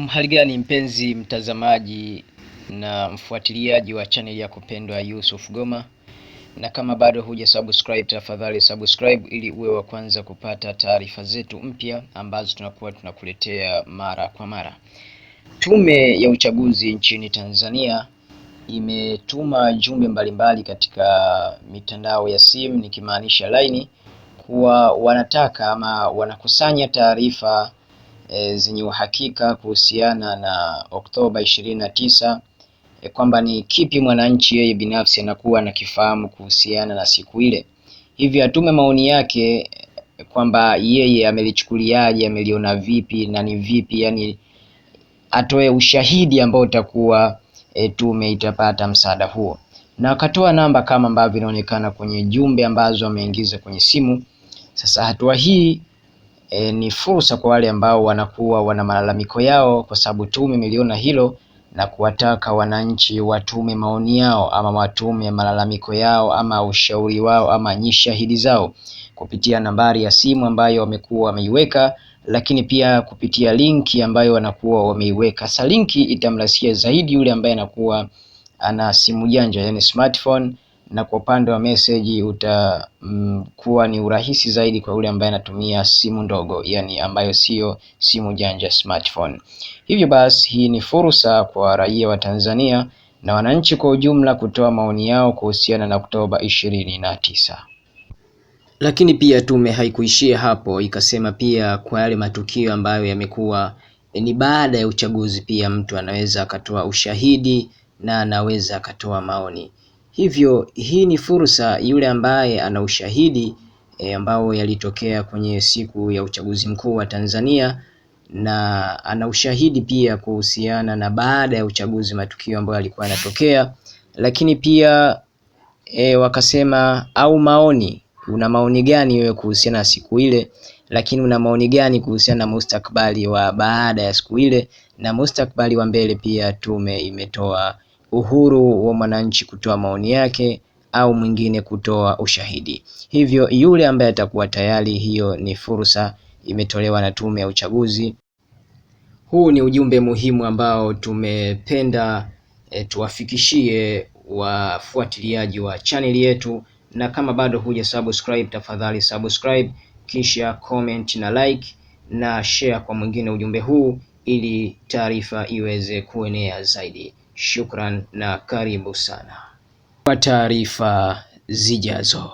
Hali gani mpenzi mtazamaji na mfuatiliaji wa channel yako pendwa Yusuf Goma, na kama bado huja subscribe, tafadhali subscribe ili uwe wa kwanza kupata taarifa zetu mpya ambazo tunakuwa tunakuletea mara kwa mara. Tume ya uchaguzi nchini Tanzania imetuma jumbe mbalimbali katika mitandao ya simu, nikimaanisha laini, kuwa wanataka ama wanakusanya taarifa zenye uhakika kuhusiana na Oktoba 29, kwamba ni kipi mwananchi yeye binafsi anakuwa anakifahamu kuhusiana na siku ile. Hivi atume maoni yake kwamba yeye amelichukuliaje, ameliona vipi na ni vipi, yani atoe ushahidi ambao utakuwa tume itapata msaada huo. Na akatoa namba kama ambavyo inaonekana kwenye jumbe ambazo ameingiza kwenye simu. Sasa hatua hii ni fursa kwa wale ambao wanakuwa wana malalamiko yao, kwa sababu tume imeliona hilo na kuwataka wananchi watume maoni yao ama watume malalamiko yao ama ushauri wao ama nyishahidi zao kupitia nambari ya simu ambayo wamekuwa wameiweka, lakini pia kupitia linki ambayo wanakuwa wameiweka. Sasa linki itamrahisishia zaidi yule ambaye anakuwa ana simu janja, yani smartphone, na kwa upande wa message utakuwa ni urahisi zaidi kwa yule ambaye anatumia simu ndogo, yani ambayo sio simu janja smartphone. Hivyo basi hii ni fursa kwa raia wa Tanzania na wananchi kwa ujumla kutoa maoni yao kuhusiana na Oktoba 29. Lakini pia tume haikuishia hapo, ikasema pia kwa yale matukio ambayo yamekuwa ni baada ya uchaguzi, pia mtu anaweza akatoa ushahidi na anaweza akatoa maoni. Hivyo hii ni fursa, yule ambaye ana ushahidi ambao yalitokea kwenye siku ya uchaguzi mkuu wa Tanzania, na ana ushahidi pia kuhusiana na baada ya uchaguzi matukio ambayo yalikuwa yanatokea, lakini pia wakasema au maoni, una maoni gani wewe kuhusiana na siku ile, lakini una maoni gani kuhusiana na mustakabali wa baada ya siku ile na mustakabali wa mbele. Pia tume imetoa uhuru wa mwananchi kutoa maoni yake au mwingine kutoa ushahidi. Hivyo yule ambaye atakuwa tayari, hiyo ni fursa imetolewa na tume ya uchaguzi. Huu ni ujumbe muhimu ambao tumependa tuwafikishie wafuatiliaji wa channel yetu, na kama bado huja subscribe, tafadhali subscribe, kisha comment na like na share kwa mwingine ujumbe huu ili taarifa iweze kuenea zaidi. Shukran na karibu sana kwa taarifa zijazo.